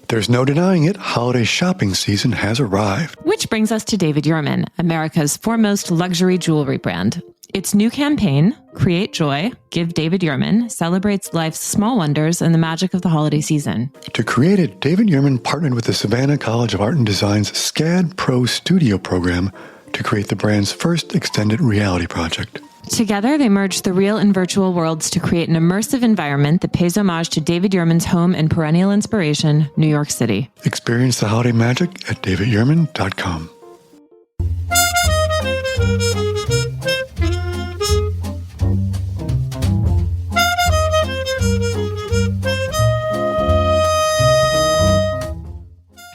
There's no denying it, holiday shopping season has arrived. Which brings us to David Yurman, America's foremost luxury jewelry brand. Its new campaign, Create Joy, Give David Yurman, celebrates life's small wonders and the magic of the holiday season. To create it, David Yurman partnered with the Savannah College of Art and Design's SCAD Pro Studio program to create the brand's first extended reality project. Together, they merged the real and virtual worlds to create an immersive environment that pays homage to David Yurman's home and perennial inspiration, New York City. Experience the holiday magic at davidyurman.com.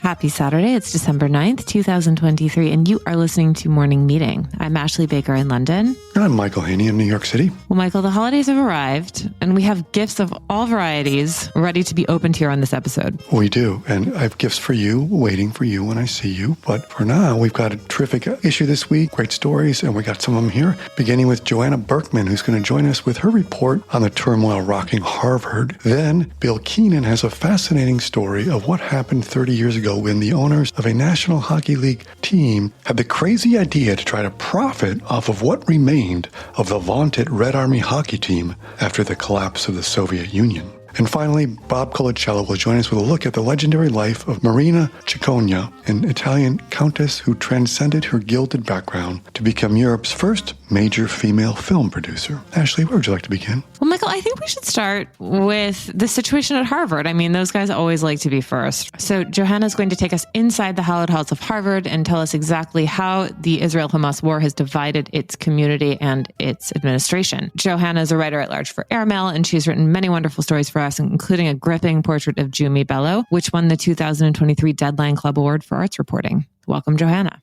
Happy Saturday. It's December 9th, 2023, and you are listening to Morning Meeting. I'm Ashley Baker in London. I'm Michael Haney in New York City. Well, Michael, the holidays have arrived, and we have gifts of all varieties ready to be opened here on this episode. We do, and I have gifts for you, waiting for you when I see you. But for now, we've got a terrific issue this week, great stories, and we got some of them here, beginning with Joanna Berkman, who's going to join us with her report on the turmoil rocking Harvard. Then, Bill Keenan has a fascinating story of what happened 30 years ago when the owners of a National Hockey League team had the crazy idea to try to profit off of what remained of the vaunted Red Army hockey team after the collapse of the Soviet Union. And finally, Bob Colacello will join us with a look at the legendary life of Marina Ciccone, an Italian countess who transcended her gilded background to become Europe's first major female film producer. Ashley, where would you like to begin? Well, Michael, I think we should start with the situation at Harvard. I mean, those guys always like to be first. So Johanna is going to take us inside the hallowed halls of Harvard and tell us exactly how the Israel-Hamas war has divided its community and its administration. Johanna is a writer-at-large for Airmail, and she's written many wonderful stories for us, including a gripping portrait of Jumi Bello, which won the 2023 Deadline Club Award for Arts Reporting. Welcome, Johanna.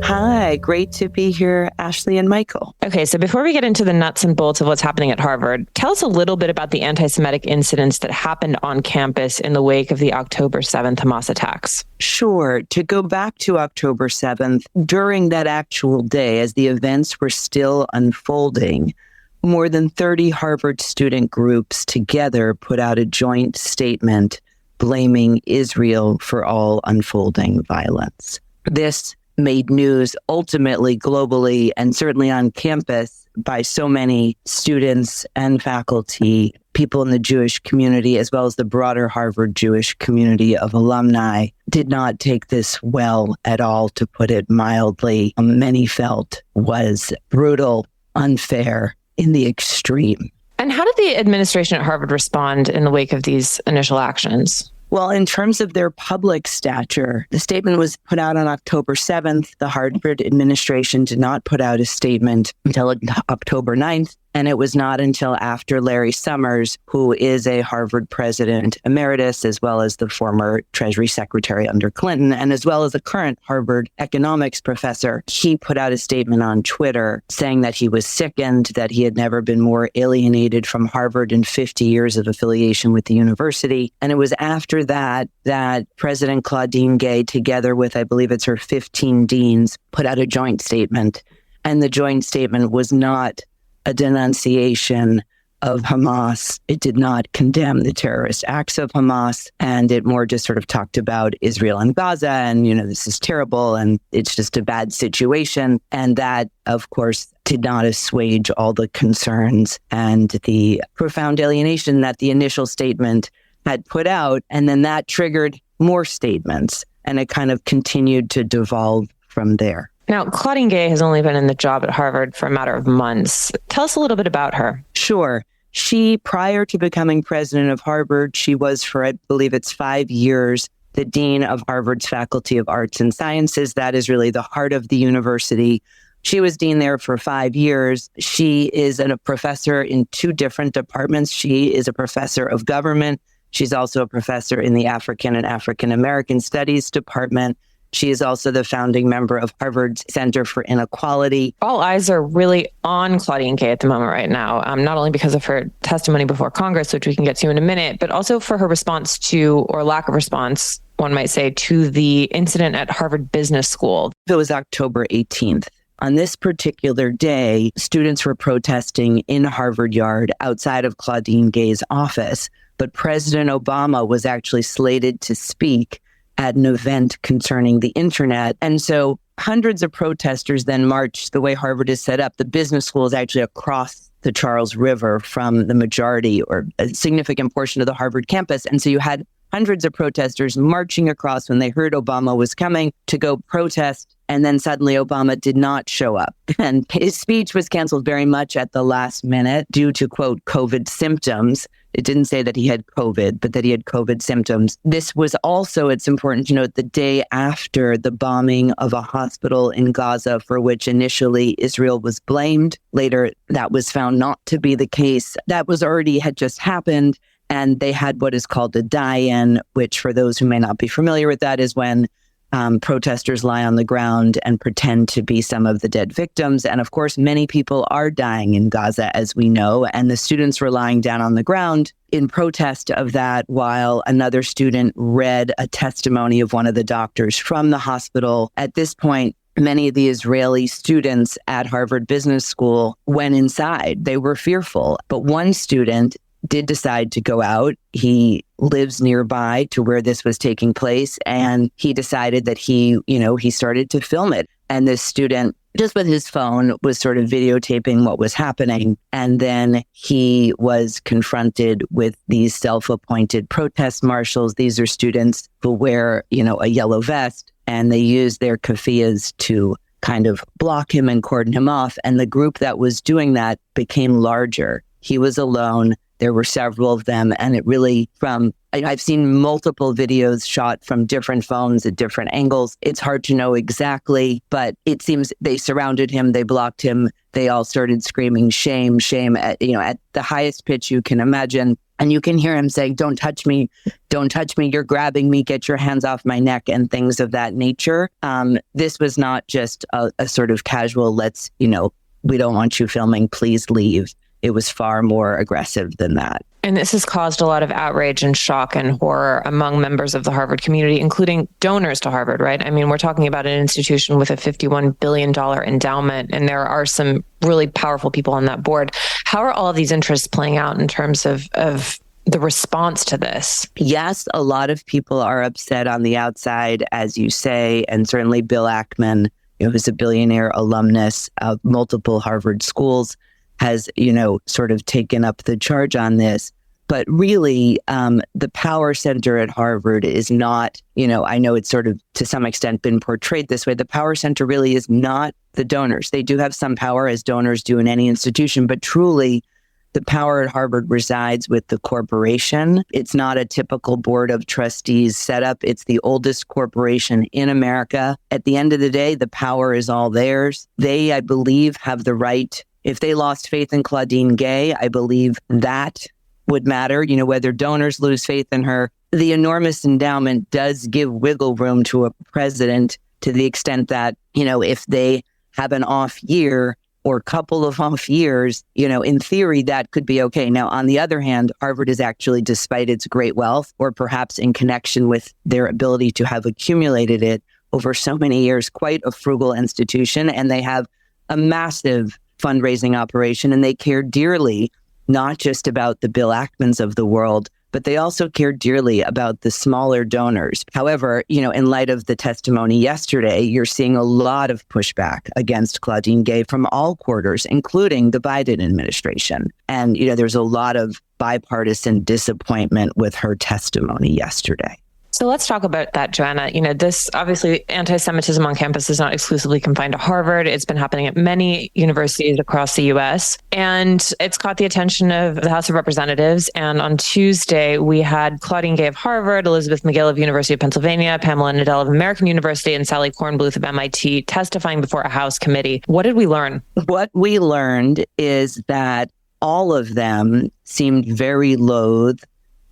Hi, great to be here, Ashley and Michael. Okay, so before we get into the nuts and bolts of what's happening at Harvard, tell us a little bit about the anti-Semitic incidents that happened on campus in the wake of the October 7th Hamas attacks. Sure. To go back to October 7th, during that actual day, as the events were still unfolding, more than 30 Harvard student groups together put out a joint statement blaming Israel for all unfolding violence. This made news ultimately globally and certainly on campus by so many students and faculty, people in the Jewish community, as well as the broader Harvard Jewish community of alumni, did not take this well at all, to put it mildly. Many felt was brutal, unfair, in the extreme. And how did the administration at Harvard respond in the wake of these initial actions? Well, in terms of their public stature, the statement was put out on October 7th. The Harvard administration did not put out a statement until October 9th. And it was not until after Larry Summers, who is a Harvard president emeritus, as well as the former Treasury Secretary under Clinton, and as well as a current Harvard economics professor, he put out a statement on Twitter saying that he was sickened, that he had never been more alienated from Harvard in 50 years of affiliation with the university. And it was after that President Claudine Gay, together with, I believe it's her 15 deans, put out a joint statement. And the joint statement was not a denunciation of Hamas. It did not condemn the terrorist acts of Hamas, and it more just sort of talked about Israel and Gaza and, this is terrible and it's just a bad situation. And that, of course, did not assuage all the concerns and the profound alienation that the initial statement had put out. And then that triggered more statements, and it kind of continued to devolve from there. Now, Claudine Gay has only been in the job at Harvard for a matter of months. Tell us a little bit about her. Sure. She, prior to becoming president of Harvard, she was for, I believe it's 5 years, the dean of Harvard's Faculty of Arts and Sciences. That is really the heart of the university. She was dean there for 5 years. She is a professor in 2 different departments. She is a professor of government. She's also a professor in the African and African American Studies department. She is also the founding member of Harvard's Center for Inequality. All eyes are really on Claudine Gay at the moment right now, not only because of her testimony before Congress, which we can get to in a minute, but also for her response to, or lack of response, one might say, to the incident at Harvard Business School. It was October 18th. On this particular day, students were protesting in Harvard Yard outside of Claudine Gay's office. but President Obama was actually slated to speak at an event concerning the internet. And so hundreds of protesters then marched. The way Harvard is set up, the business school is actually across the Charles River from the majority or a significant portion of the Harvard campus. And so you had hundreds of protesters marching across when they heard Obama was coming to go protest. And then suddenly Obama did not show up. And his speech was canceled very much at the last minute due to, quote, COVID symptoms. It didn't say that he had COVID, but that he had COVID symptoms. This was also, it's important to note, the day after the bombing of a hospital in Gaza, for which initially Israel was blamed. Later, that was found not to be the case. That was already had just happened. And they had what is called a die-in, which for those who may not be familiar with that is when protesters lie on the ground and pretend to be some of the dead victims. And of course, many people are dying in Gaza, as we know, and the students were lying down on the ground in protest of that, while another student read a testimony of one of the doctors from the hospital. At this point, many of the Israeli students at Harvard Business School went inside. They were fearful, but one student did decide to go out. He lives nearby to where this was taking place, and he decided that he started to film it. And this student, just with his phone, was sort of videotaping what was happening. And then he was confronted with these self-appointed protest marshals. These are students who wear, a yellow vest, and they use their keffiyehs to kind of block him and cordon him off. And the group that was doing that became larger. He was alone. There were several of them, and it really I've seen multiple videos shot from different phones at different angles. It's hard to know exactly, but it seems they surrounded him, they blocked him, they all started screaming, shame, shame, at the highest pitch you can imagine. And you can hear him saying, don't touch me, you're grabbing me, get your hands off my neck, and things of that nature. This was not just a sort of casual, we don't want you filming, please leave. It was far more aggressive than that. And this has caused a lot of outrage and shock and horror among members of the Harvard community, including donors to Harvard, right? I mean, we're talking about an institution with a $51 billion endowment, and there are some really powerful people on that board. How are all of these interests playing out in terms of the response to this? Yes, a lot of people are upset on the outside, as you say, and certainly Bill Ackman, who's a billionaire alumnus of multiple Harvard schools, has, sort of taken up the charge on this. But really, the power center at Harvard is not, I know it's sort of to some extent been portrayed this way. The power center really is not the donors. They do have some power, as donors do in any institution, but truly the power at Harvard resides with the corporation. It's not a typical board of trustees setup. It's the oldest corporation in America. At the end of the day, the power is all theirs. They, I believe, have the right. If they lost faith in Claudine Gay, I believe that would matter, whether donors lose faith in her. The enormous endowment does give wiggle room to a president to the extent that, if they have an off year or couple of off years, in theory, that could be okay. Now, on the other hand, Harvard is actually, despite its great wealth, or perhaps in connection with their ability to have accumulated it over so many years, quite a frugal institution, and they have a massive fundraising operation, and they care dearly, not just about the Bill Ackmans of the world, but they also care dearly about the smaller donors. However, in light of the testimony yesterday, you're seeing a lot of pushback against Claudine Gay from all quarters, including the Biden administration. And, there's a lot of bipartisan disappointment with her testimony yesterday. So let's talk about that, Joanna. This obviously anti-Semitism on campus is not exclusively confined to Harvard. It's been happening at many universities across the U.S. And it's caught the attention of the House of Representatives. And on Tuesday, we had Claudine Gay of Harvard, Elizabeth McGill of University of Pennsylvania, Pamela Nadell of American University, and Sally Kornbluth of MIT testifying before a House committee. What did we learn? What we learned is that all of them seemed very loath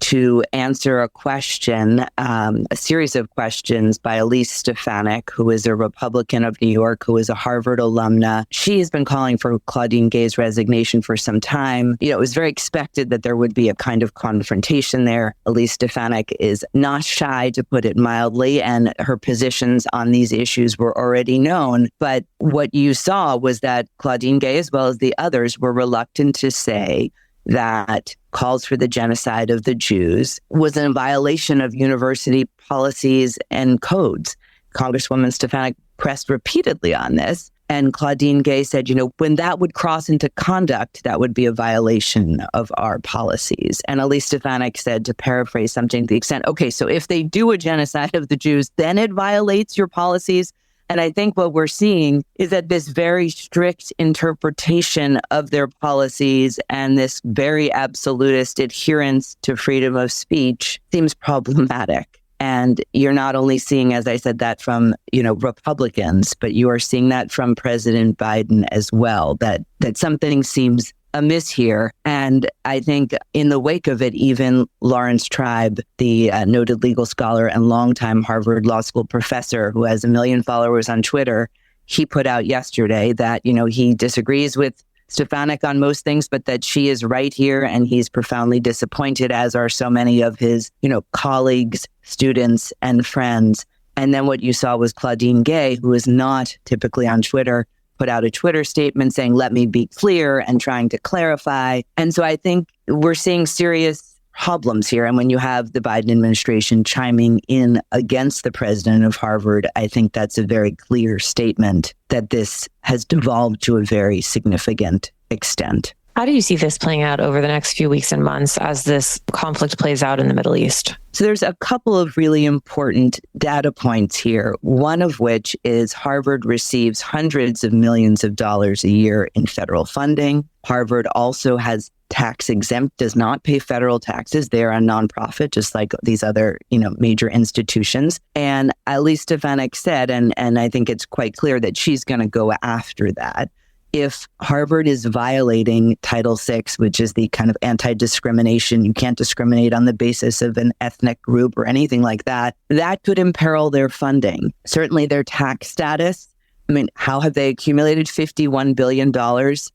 to answer a question, a series of questions by Elise Stefanik, who is a Republican of New York, who is a Harvard alumna. She has been calling for Claudine Gay's resignation for some time. It was very expected that there would be a kind of confrontation there. Elise Stefanik is not shy, to put it mildly, and her positions on these issues were already known. But what you saw was that Claudine Gay, as well as the others, were reluctant to say that calls for the genocide of the Jews was in violation of university policies and codes. Congresswoman Stefanik pressed repeatedly on this. And Claudine Gay said, when that would cross into conduct, that would be a violation of our policies. And Elise Stefanik said, to paraphrase something to the extent, okay, so if they do a genocide of the Jews, then it violates your policies. And I think what we're seeing is that this very strict interpretation of their policies and this very absolutist adherence to freedom of speech seems problematic. And you're not only seeing, as I said, that from, Republicans, but you are seeing that from President Biden as well, that something seems amiss here. And I think in the wake of it, even Lawrence Tribe, the noted legal scholar and longtime Harvard Law School professor who has 1 million followers on Twitter, he put out yesterday that, he disagrees with Stefanik on most things, but that she is right here and he's profoundly disappointed, as are so many of his, colleagues, students, and friends. And then what you saw was Claudine Gay, who is not typically on Twitter, put out a Twitter statement saying, let me be clear, and trying to clarify. And so I think we're seeing serious problems here. And when you have the Biden administration chiming in against the president of Harvard, I think that's a very clear statement that this has devolved to a very significant extent. How do you see this playing out over the next few weeks and months as this conflict plays out in the Middle East? So there's a couple of really important data points here, one of which is Harvard receives hundreds of millions of dollars a year in federal funding. Harvard also has tax exempt, does not pay federal taxes. They're a nonprofit, just like these other, major institutions. And Elise Stefanik said, and I think it's quite clear that she's going to go after that. If Harvard is violating Title VI, which is the kind of anti-discrimination, you can't discriminate on the basis of an ethnic group or anything like that, that could imperil their funding. Certainly their tax status. I mean, how have they accumulated $51 billion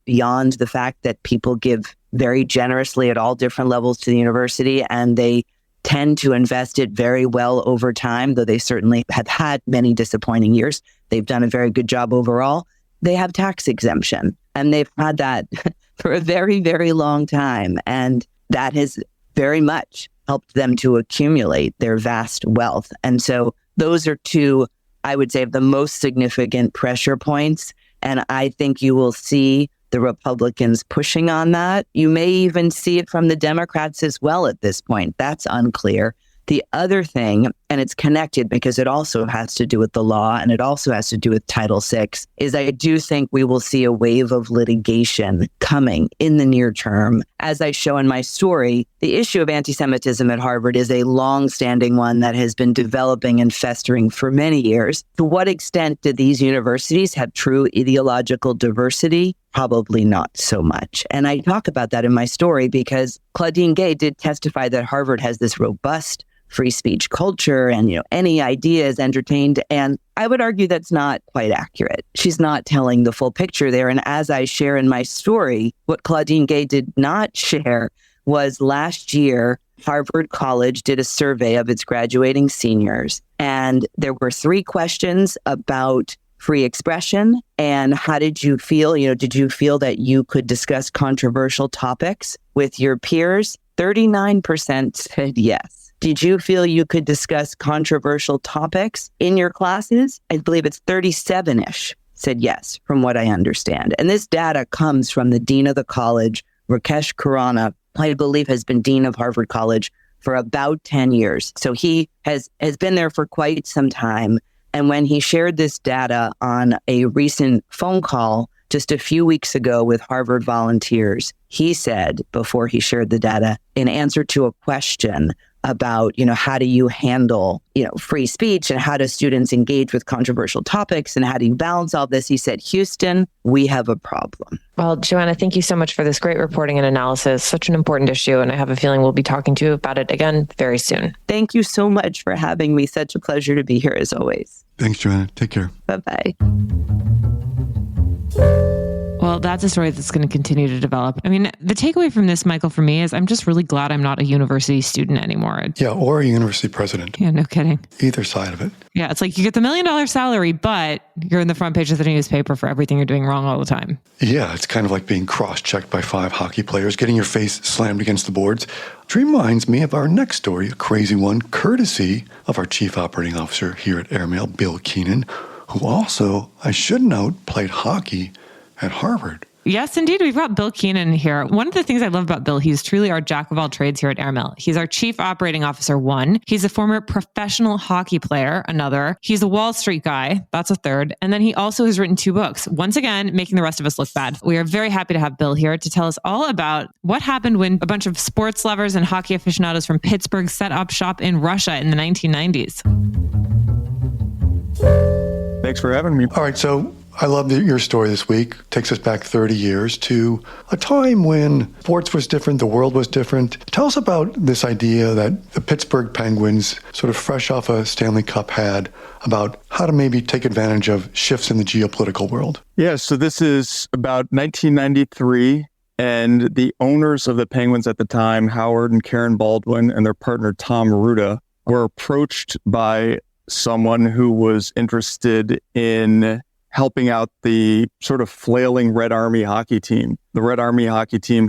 beyond the fact that people give very generously at all different levels to the university, and they tend to invest it very well over time, though they certainly have had many disappointing years. They've done a very good job overall. They have tax exemption, and they've had that for a very, very long time. And that has very much helped them to accumulate their vast wealth. And so those are two, I would say, of the most significant pressure points. And I think you will see the Republicans pushing on that. You may even see it from the Democrats as well at this point. That's unclear. The other thing, and it's connected because it also has to do with the law and it also has to do with Title VI, is I do think we will see a wave of litigation coming in the near term. As I show in my story, the issue of anti-Semitism at Harvard is a long-standing one that has been developing and festering for many years. To what extent do these universities have true ideological diversity? Probably not so much. And I talk about that in my story because Claudine Gay did testify that Harvard has this robust free speech culture and, any idea is entertained. And I would argue that's not quite accurate. She's not telling the full picture there. And as I share in my story, what Claudine Gay did not share was last year, Harvard College did a survey of its graduating seniors. And there were 3 questions about free expression and how did you feel? Did you feel that you could discuss controversial topics with your peers? 39% said yes. Did you feel you could discuss controversial topics in your classes? I believe it's 37-ish said yes, from what I understand. And this data comes from the dean of the college, Rakesh Khurana, I believe has been dean of Harvard College for about 10 years. So he has been there for quite some time. And when he shared this data on a recent phone call just a few weeks ago with Harvard volunteers, he said, before he shared the data, in answer to a question about, how do you handle, free speech and how do students engage with controversial topics and how do you balance all this? He said, Houston, we have a problem. Well, Joanna, thank you so much for this great reporting and analysis. Such an important issue. And I have a feeling we'll be talking to you about it again very soon. Thank you so much for having me. Such a pleasure to be here as always. Thanks, Joanna. Take care. Bye-bye. Well, that's a story that's going to continue to develop. I mean, the takeaway from this, Michael, for me is I'm just really glad I'm not a university student anymore. Yeah, or a university president. Yeah, no kidding. Either side of it. Yeah, it's like you get the $1 million salary, but you're in the front page of the newspaper for everything you're doing wrong all the time. Yeah, it's kind of like being cross-checked by 5 hockey players, getting your face slammed against the boards. Which reminds me of our next story, a crazy one, courtesy of our chief operating officer here at Airmail, Bill Keenan, who also, I should note, played hockey at Harvard. Yes, indeed. We've got Bill Keenan here. One of the things I love about Bill, he's truly our jack of all trades here at Airmail. He's our chief operating officer, 1. He's a former professional hockey player, another. He's a Wall Street guy, that's a 3rd. And then he also has written 2 books, once again, making the rest of us look bad. We are very happy to have Bill here to tell us all about what happened when a bunch of sports lovers and hockey aficionados from Pittsburgh set up shop in Russia in the 1990s. Thanks for having me. All right, so I love your story this week. Takes us back 30 years to a time when sports was different, the world was different. Tell us about this idea that the Pittsburgh Penguins, sort of fresh off a Stanley Cup, had about how to maybe take advantage of shifts in the geopolitical world. Yeah, so this is about 1993, and the owners of the Penguins at the time, Howard and Karen Baldwin, and their partner Tom Ruda, were approached by someone who was interested in helping out the sort of flailing Red Army hockey team. The Red Army hockey team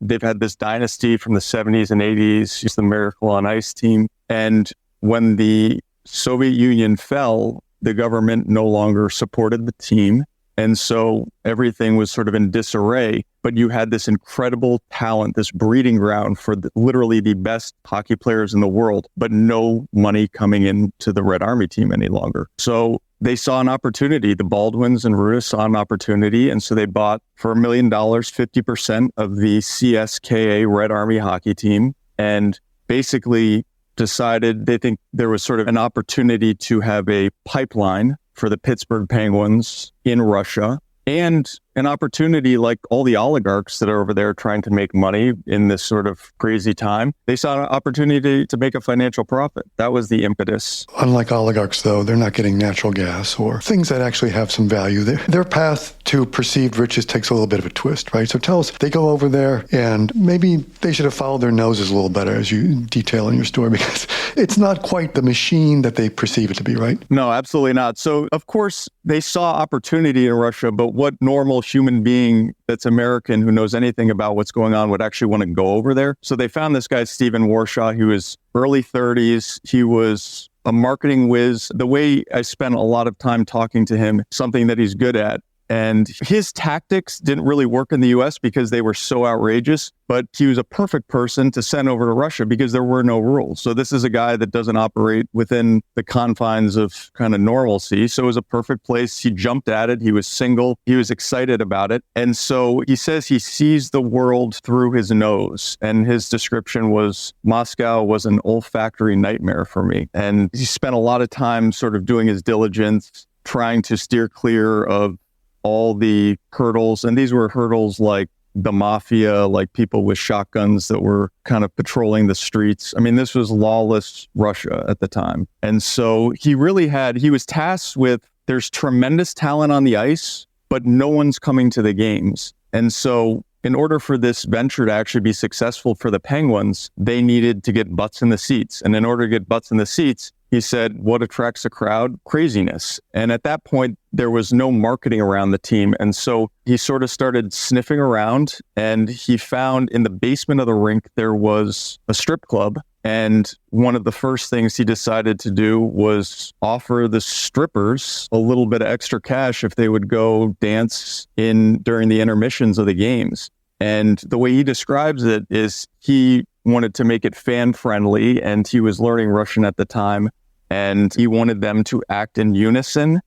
they've had this dynasty from the 70s and 80s. It's the Miracle on Ice team. And when the Soviet Union fell, the government no longer supported the team. And so everything was sort of in disarray. But you had this incredible talent, this breeding ground for literally the best hockey players in the world, but no money coming into the Red Army team any longer. So they saw an opportunity. The Baldwins and Ruda saw an opportunity. And so they bought for $1 million, 50% of the CSKA Red Army hockey team, and basically decided they think there was sort of an opportunity to have a pipeline for the Pittsburgh Penguins in Russia, and an opportunity like all the oligarchs that are over there trying to make money in this sort of crazy time. They saw an opportunity to make a financial profit. That was the impetus. Unlike oligarchs, though, they're not getting natural gas or things that actually have some value. Their path to perceived riches takes a little bit of a twist, right? So tell us, they go over there and maybe they should have followed their noses a little better, as you detail in your story, because it's not quite the machine that they perceive it to be, right? No, absolutely not. So, of course, they saw opportunity in Russia, but what normal human being that's American who knows anything about what's going on would actually want to go over there? So they found this guy, Stephen Warshaw. He was early 30s. He was a marketing whiz. The way I spent a lot of time talking to him, something that he's good at. And his tactics didn't really work in the U.S. because they were so outrageous, but he was a perfect person to send over to Russia because there were no rules. So this is a guy that doesn't operate within the confines of kind of normalcy. So it was a perfect place. He jumped at it. He was single. He was excited about it. And so he says he sees the world through his nose. And his description was, Moscow was an olfactory nightmare for me. And he spent a lot of time sort of doing his diligence, trying to steer clear of all the hurdles. And these were hurdles like the mafia, like people with shotguns that were kind of patrolling the streets. I mean, this was lawless Russia at the time. And so he was tasked with, there's tremendous talent on the ice, but no one's coming to the games. And so in order for this venture to actually be successful for the Penguins, they needed to get butts in the seats. And in order to get butts in the seats, he said, what attracts a crowd? Craziness. And at that point, there was no marketing around the team. And so he sort of started sniffing around, and he found in the basement of the rink, there was a strip club. And one of the first things he decided to do was offer the strippers a little bit of extra cash if they would go dance during the intermissions of the games. And the way he describes it is he wanted to make it fan friendly, and he was learning Russian at the time, and he wanted them to act in unison.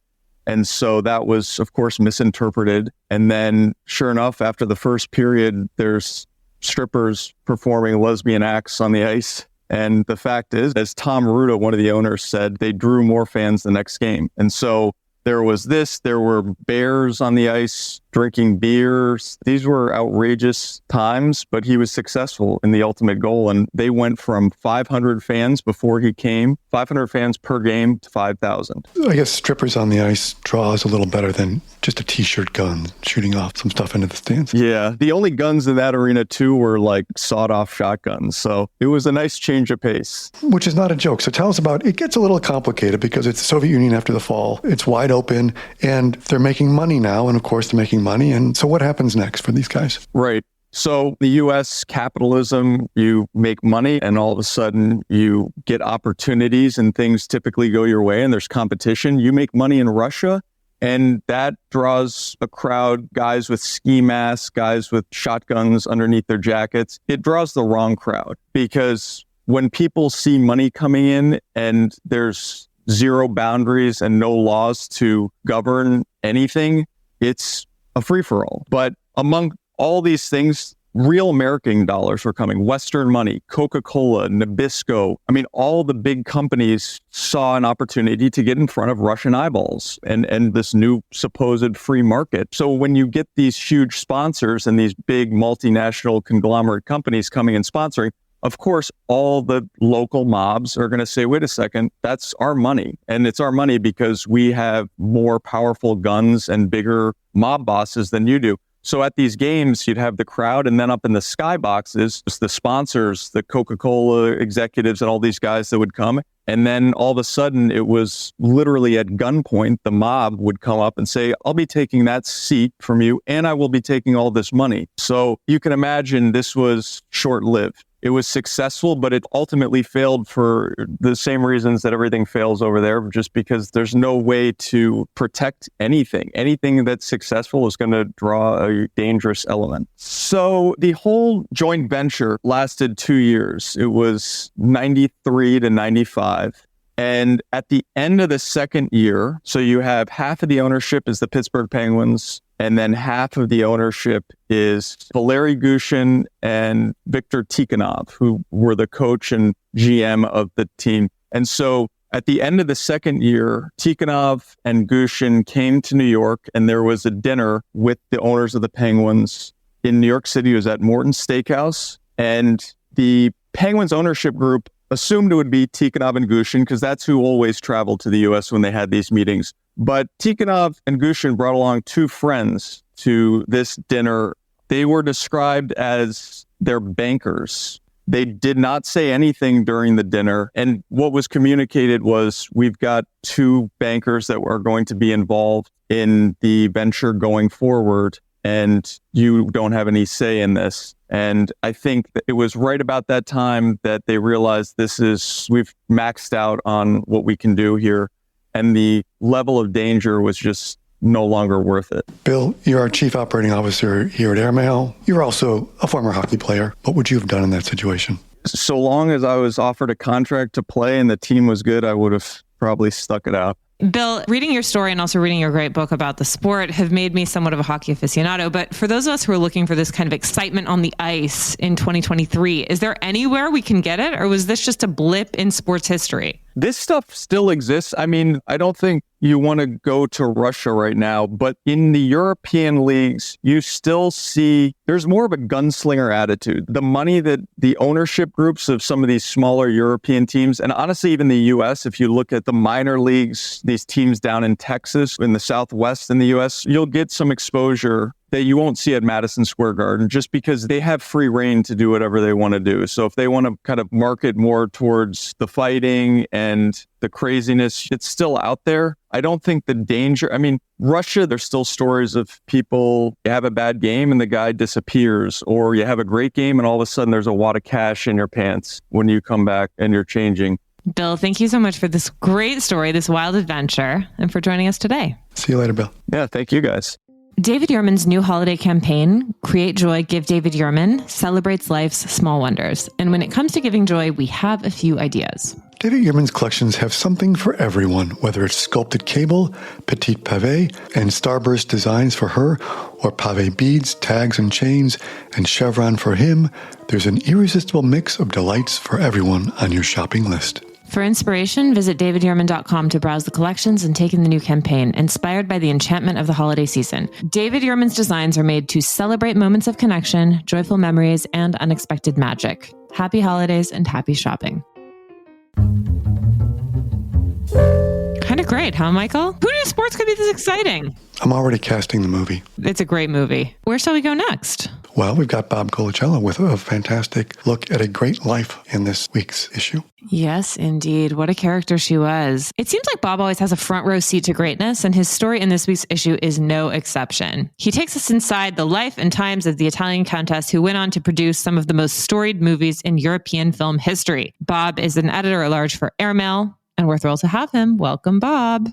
And so that was, of course, misinterpreted. And then sure enough, after the first period, there's strippers performing lesbian acts on the ice. And the fact is, as Tom Ruda, one of the owners, said, they drew more fans the next game. And so there was there were bears on the ice drinking beers. These were outrageous times, but he was successful in the ultimate goal. And they went from 500 fans before he came, 500 fans per game, to 5,000. I guess strippers on the ice draws a little better than just a t-shirt gun shooting off some stuff into the stands. Yeah. The only guns in that arena, too, were like sawed-off shotguns. So it was a nice change of pace. Which is not a joke. So tell us about, it gets a little complicated because it's the Soviet Union after the fall. It's wide open and they're making money now. And of course, they're making money. And so what happens next for these guys? Right. So the U.S. capitalism, you make money and all of a sudden you get opportunities and things typically go your way and there's competition. You make money in Russia and that draws a crowd, guys with ski masks, guys with shotguns underneath their jackets. It draws the wrong crowd because when people see money coming in and there's zero boundaries and no laws to govern anything, it's a free-for-all. But among all these things, real American dollars were coming. Western money, Coca-Cola, Nabisco. I mean, all the big companies saw an opportunity to get in front of Russian eyeballs and this new supposed free market. So when you get these huge sponsors and these big multinational conglomerate companies coming and sponsoring, of course, all the local mobs are going to say, wait a second, that's our money. And it's our money because we have more powerful guns and bigger mob bosses than you do. So at these games, you'd have the crowd, and then up in the skyboxes, the sponsors, the Coca-Cola executives, and all these guys that would come. And then all of a sudden, it was literally at gunpoint, the mob would come up and say, I'll be taking that seat from you, and I will be taking all this money. So you can imagine this was short-lived. It was successful, but it ultimately failed for the same reasons that everything fails over there, just because there's no way to protect anything. Anything that's successful is going to draw a dangerous element. So the whole joint venture lasted 2 years. It was 93 to 95. And at the end of the second year, so you have half of the ownership is the Pittsburgh Penguins, and then half of the ownership is Valeri Gushin and Viktor Tikhonov, who were the coach and GM of the team. And so at the end of the second year, Tikhonov and Gushin came to New York, and there was a dinner with the owners of the Penguins in New York City. It was at Morton's Steakhouse. And the Penguins ownership group assumed it would be Tikhonov and Gushin because that's who always traveled to the U.S. when they had these meetings. But Tikhonov and Gushin brought along two friends to this dinner. They were described as their bankers. They did not say anything during the dinner. And what was communicated was, we've got two bankers that are going to be involved in the venture going forward, and you don't have any say in this. And I think that it was right about that time that they realized we've maxed out on what we can do here. And the level of danger was just no longer worth it. Bill, you're our chief operating officer here at Airmail. You're also a former hockey player. What would you have done in that situation? So long as I was offered a contract to play and the team was good, I would have probably stuck it out. Bill, reading your story and also reading your great book about the sport have made me somewhat of a hockey aficionado. But for those of us who are looking for this kind of excitement on the ice in 2023, is there anywhere we can get it? Or was this just a blip in sports history? This stuff still exists. I mean, I don't think you want to go to Russia right now, but in the European leagues, you still see there's more of a gunslinger attitude. The money that the ownership groups of some of these smaller European teams, and honestly, even the U.S., if you look at the minor leagues, these teams down in Texas, in the Southwest in the U.S., you'll get some exposure that you won't see at Madison Square Garden just because they have free reign to do whatever they want to do. So if they want to kind of market more towards the fighting and the craziness, it's still out there. I don't think the danger, I mean, Russia, there's still stories of people, you have a bad game and the guy disappears, or you have a great game and all of a sudden there's a wad of cash in your pants when you come back and you're changing. Bill, thank you so much for this great story, this wild adventure, and for joining us today. See you later, Bill. Yeah, thank you guys. David Yurman's new holiday campaign, Create Joy, Give David Yurman, celebrates life's small wonders. And when it comes to giving joy, we have a few ideas. David Yurman's collections have something for everyone, whether it's sculpted cable, petite pavé, and starburst designs for her, or pavé beads, tags and chains, and chevron for him. There's an irresistible mix of delights for everyone on your shopping list. For inspiration, visit davidyurman.com to browse the collections and take in the new campaign, inspired by the enchantment of the holiday season. David Yurman's designs are made to celebrate moments of connection, joyful memories, and unexpected magic. Happy holidays and happy shopping. Kind of great, huh, Michael? Who knew sports could be this exciting? I'm already casting the movie. It's a great movie. Where shall we go next? Well, we've got Bob Colacello with a fantastic look at a great life in this week's issue. Yes, indeed. What a character she was. It seems like Bob always has a front row seat to greatness, and his story in this week's issue is no exception. He takes us inside the life and times of the Italian Countess who went on to produce some of the most storied movies in European film history. Bob is an editor-at-large for Airmail, and we're thrilled to have him. Welcome, Bob.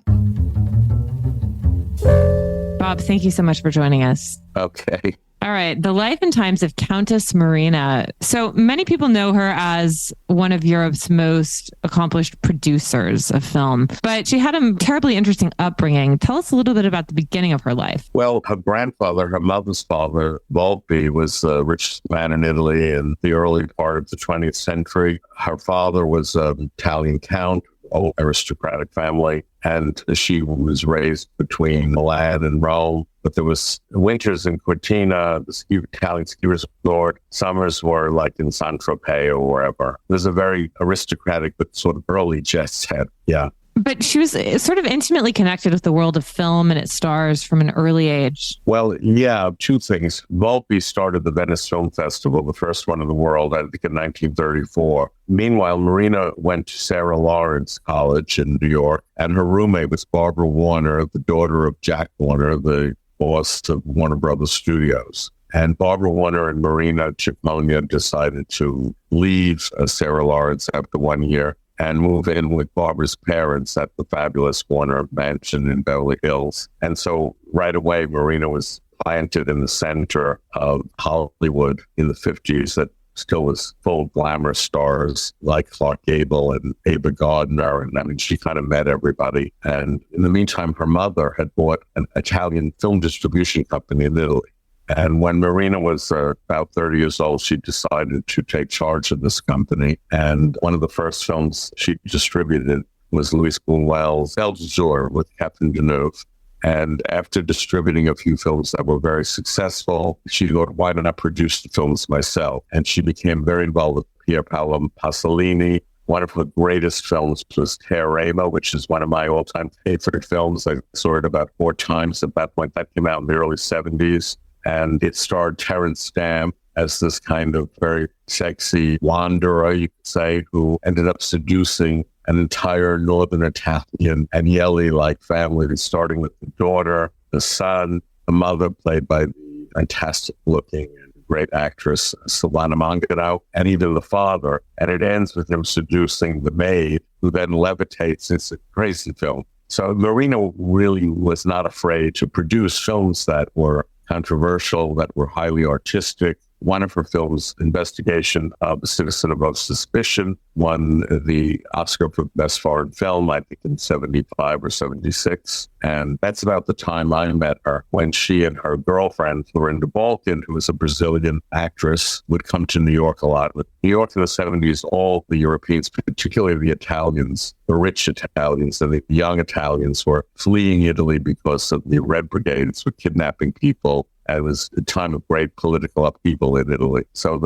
Bob, thank you so much for joining us. Okay. All right. The life and times of Countess Marina. So many people know her as one of Europe's most accomplished producers of film, but she had a terribly interesting upbringing. Tell us a little bit about the beginning of her life. Well, her grandfather, her mother's father, Volpi, was the richest man in Italy in the early part of the 20th century. Her father was an Italian count, old aristocratic family, and she was raised between Milan and Rome. But there was winters in Cortina, the Italian ski resort. Summers were like in Saint-Tropez or wherever. There's a very aristocratic but sort of early jet set. Yeah. But she was sort of intimately connected with the world of film and its stars from an early age. Well, yeah, two things. Volpi started the Venice Film Festival, the first one in the world, I think in 1934. Meanwhile, Marina went to Sarah Lawrence College in New York, and her roommate was Barbara Warner, the daughter of Jack Warner, the boss of Warner Brothers Studios. And Barbara Warner and Marina Cipolla decided to leave Sarah Lawrence after 1 year and move in with Barbara's parents at the fabulous Warner Mansion in Beverly Hills. And so right away, Marina was planted in the center of Hollywood in the 50s that still was full of glamour stars like Clark Gable and Ava Gardner. And I mean, she kind of met everybody. And in the meantime, her mother had bought an Italian film distribution company in Italy. And when Marina was about 30 years old, she decided to take charge of this company. And one of the first films she distributed was Louis Buñuel's Belle de Jour with Captain Deneuve. And after distributing a few films that were very successful, she thought, why don't I produce the films myself? And she became very involved with Pier Paolo Pasolini. One of her greatest films was Teorema, which is one of my all-time favorite films. I saw it about 4 times at that point. That came out in the early 70s. And it starred Terence Stamp as this kind of very sexy wanderer, you could say, who ended up seducing an entire northern Italian Agnelli-like family, starting with the daughter, the son, the mother, played by the fantastic-looking and great actress Silvana Mangano, and even the father. And it ends with him seducing the maid, who then levitates. It's a crazy film. So Marina really was not afraid to produce films that were controversial, that were highly artistic. One of her films, Investigation of a Citizen Above Suspicion, won the Oscar for Best Foreign Film, I think in 75 or 76. And that's about the time I met her, when she and her girlfriend, Florinda Balkan, who was a Brazilian actress, would come to New York a lot. With New York in the 70s, all the Europeans, particularly the Italians, the rich Italians and the young Italians, were fleeing Italy because of the Red Brigades were kidnapping people. It was a time of great political upheaval in Italy. So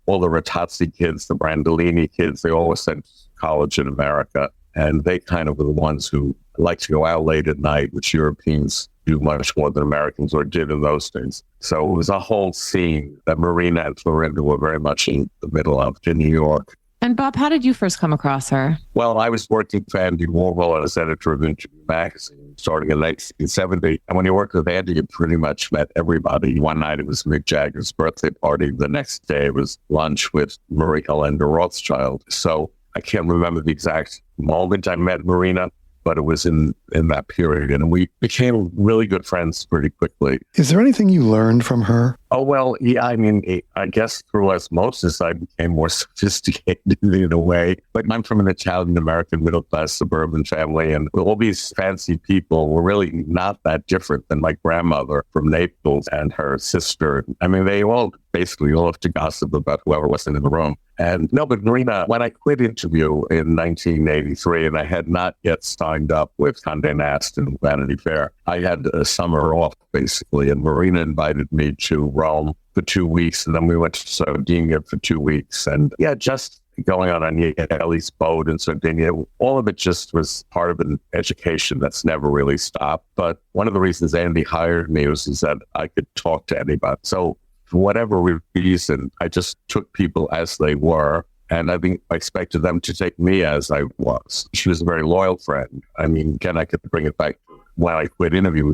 all the Ratazzi kids, the Brandolini kids, they all were sent to college in America. And they kind of were the ones who like to go out late at night, which Europeans do much more than Americans or did in those days. So it was a whole scene that Marina and Florinda were very much in the middle of in New York. And Bob, how did you first come across her? Well, I was working for Andy Warhol as editor of Interview magazine starting in 1970. And when you worked with Andy, you pretty much met everybody. One night it was Mick Jagger's birthday party. The next day it was lunch with Marie Helena Rothschild. So I can't remember the exact moment I met Marina, but it was in that period. And we became really good friends pretty quickly. Is there anything you learned from her? Oh, well, yeah, I mean, I guess through osmosis, I became more sophisticated in a way. But I'm from an Italian-American middle-class suburban family, and all these fancy people were really not that different than my grandmother from Naples and her sister. I mean, they all basically all have to gossip about whoever wasn't in the room. And no, but Marina, when I quit Interview in 1983, and I had not yet signed up with Condé Nast and Vanity Fair, I had a summer off, basically, and Marina invited me to Rome for 2 weeks, and then we went to Sardinia for 2 weeks. And yeah, just going on Agnelli's boat in Sardinia, all of it just was part of an education that's never really stopped. But one of the reasons Andy hired me was that I could talk to anybody. So for whatever reason, I just took people as they were. And I think I expected them to take me as I was. She was a very loyal friend. I mean, again, I could bring it back to when I quit Interview.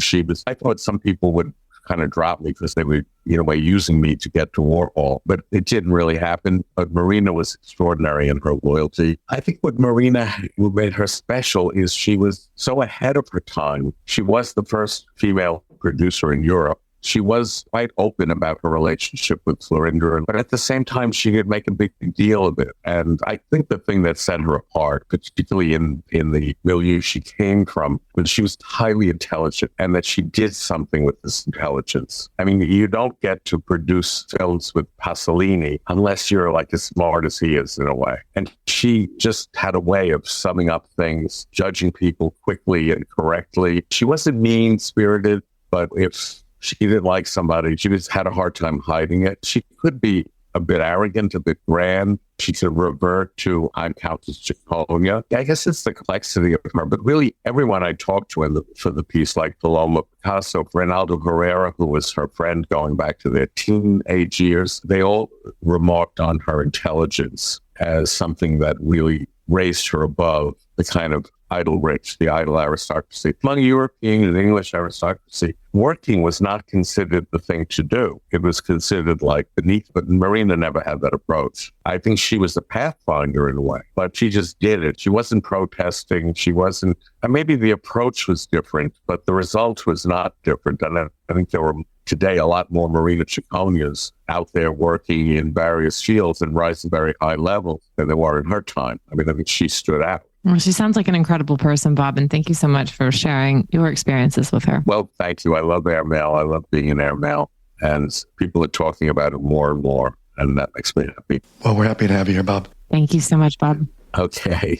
I thought some people would kind of drop me because they were, in a way, using me to get to Warhol. But it didn't really happen. But Marina was extraordinary in her loyalty. I think what made her special is she was so ahead of her time. She was the first female producer in Europe. She was quite open about her relationship with Florinda, but at the same time, she could make a big deal of it. And I think the thing that set her apart, particularly in the milieu she came from, was she was highly intelligent and that she did something with this intelligence. I mean, you don't get to produce films with Pasolini unless you're like as smart as he is in a way. And she just had a way of summing up things, judging people quickly and correctly. She wasn't mean-spirited, but if she didn't like somebody, she just had a hard time hiding it. She could be a bit arrogant, a bit grand. She could revert to, I'm Countess Chiconia. I guess it's the complexity of her, but really everyone I talked to for the piece, like Paloma Picasso, Reinaldo Herrera, who was her friend going back to their teenage years, they all remarked on her intelligence as something that really raised her above the kind of idle rich, the idle aristocracy. Among European and English aristocracy, working was not considered the thing to do. It was considered like beneath, but Marina never had that approach. I think she was a pathfinder in a way, but she just did it. She wasn't protesting. She wasn't, and maybe the approach was different, but the result was not different. And I think there were today a lot more Marina Cicconias out there working in various fields and rising very high levels than there were in her time. I mean, I think she stood out. Well, she sounds like an incredible person, Bob, and thank you so much for sharing your experiences with her. Well, thank you. I love airmail. I love being in airmail, and people are talking about it more and more, and that makes me happy. Well, we're happy to have you here, Bob. Thank you so much, Bob. Okay.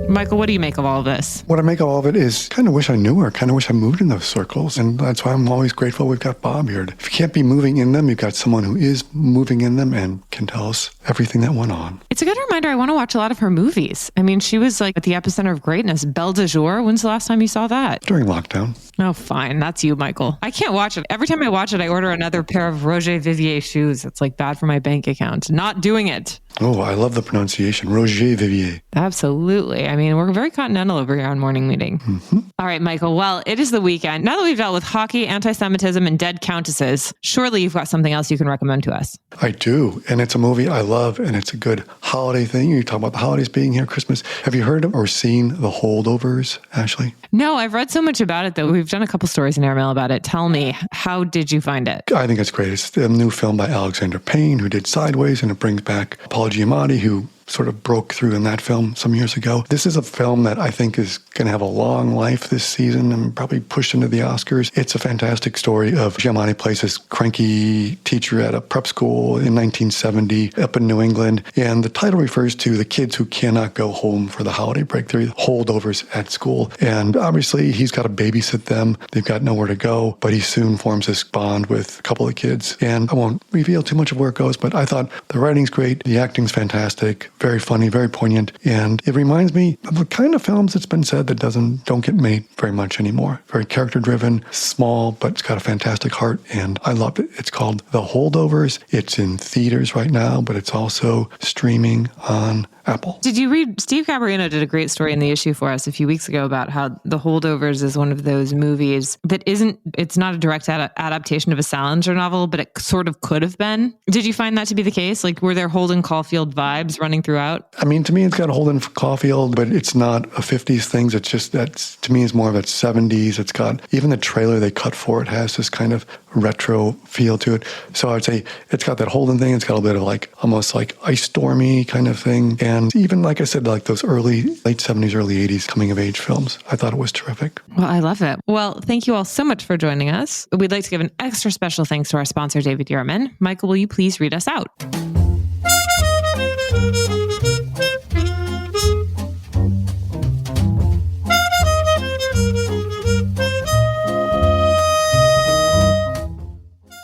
Michael, what do you make of all of this? What I make of all of it is kind of wish I knew her, kind of wish I moved in those circles. And that's why I'm always grateful we've got Bob here. If you can't be moving in them, you've got someone who is moving in them and can tell us everything that went on. It's a good reminder. I want to watch a lot of her movies. I mean, she was like at the epicenter of greatness. Belle de Jour. When's the last time you saw that? During lockdown. Oh, fine. That's you, Michael. I can't watch it. Every time I watch it, I order another pair of Roger Vivier shoes. It's like bad for my bank account. Not doing it. Oh, I love the pronunciation. Roger Vivier. Absolutely. I mean, we're very continental over here on Morning Meeting. Mm-hmm. All right, Michael. Well, it is the weekend. Now that we've dealt with hockey, anti-Semitism, and dead countesses, surely you've got something else you can recommend to us. I do. And it's a movie I love, and it's a good holiday thing. You talk about the holidays being here, Christmas. Have you heard of or seen The Holdovers, Ashley? No, I've read so much about it, though. We've done a couple stories in Airmail about it. Tell me, how did you find it? I think it's great. It's a new film by Alexander Payne, who did Sideways, and it brings back Paul Giamatti, who sort of broke through in that film some years ago. This is a film that I think is going to have a long life this season and probably pushed into the Oscars. It's a fantastic story of Giamatti plays this cranky teacher at a prep school in 1970 up in New England. And the title refers to the kids who cannot go home for the holiday break. They're holdovers at school. And obviously he's got to babysit them. They've got nowhere to go, but he soon forms this bond with a couple of kids. And I won't reveal too much of where it goes, but I thought the writing's great. The acting's fantastic. Very funny, very poignant. And it reminds me of the kind of films it's been said that don't get made very much anymore. Very character driven, small, but it's got a fantastic heart. And I loved it. It's called The Holdovers. It's in theaters right now, but it's also streaming on Apple. Did you read, Steve Cabarino did a great story in The Issue for us a few weeks ago about how The Holdovers is one of those movies that it's not a direct adaptation of a Salinger novel, but it sort of could have been. Did you find that to be the case? Like, were there Holden Caulfield vibes running through throughout? I mean, to me, it's got Holden Caulfield, but it's not a 50s thing. It's just that, to me, it's more of that 70s. It's got, even the trailer they cut for it has this kind of retro feel to it. So I would say it's got that Holden thing. It's got a bit of like, almost like Ice Stormy kind of thing. And even, like I said, like those late 70s, early 80s coming of age films. I thought it was terrific. Well, I love it. Well, thank you all so much for joining us. We'd like to give an extra special thanks to our sponsor, David Yurman. Michael, will you please read us out?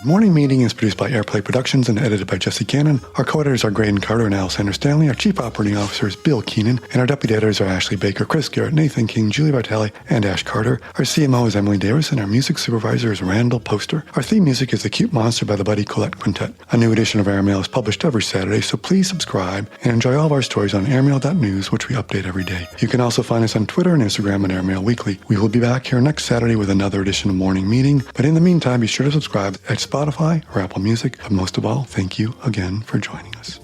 Morning Meeting is produced by Airplay Productions and edited by Jesse Cannon. Our co-editors are Graydon Carter and Alexander Stanley. Our chief operating officer is Bill Keenan. And our deputy editors are Ashley Baker, Chris Garrett, Nathan King, Julie Vitale, and Ash Carter. Our CMO is Emily Davis, and our music supervisor is Randall Poster. Our theme music is The Cute Monster by the Buddy Collette Quintet. A new edition of Airmail is published every Saturday, so please subscribe and enjoy all of our stories on airmail.news, which we update every day. You can also find us on Twitter and Instagram at Airmail Weekly. We will be back here next Saturday with another edition of Morning Meeting. But in the meantime, be sure to subscribe at Spotify or Apple Music. But most of all, thank you again for joining us.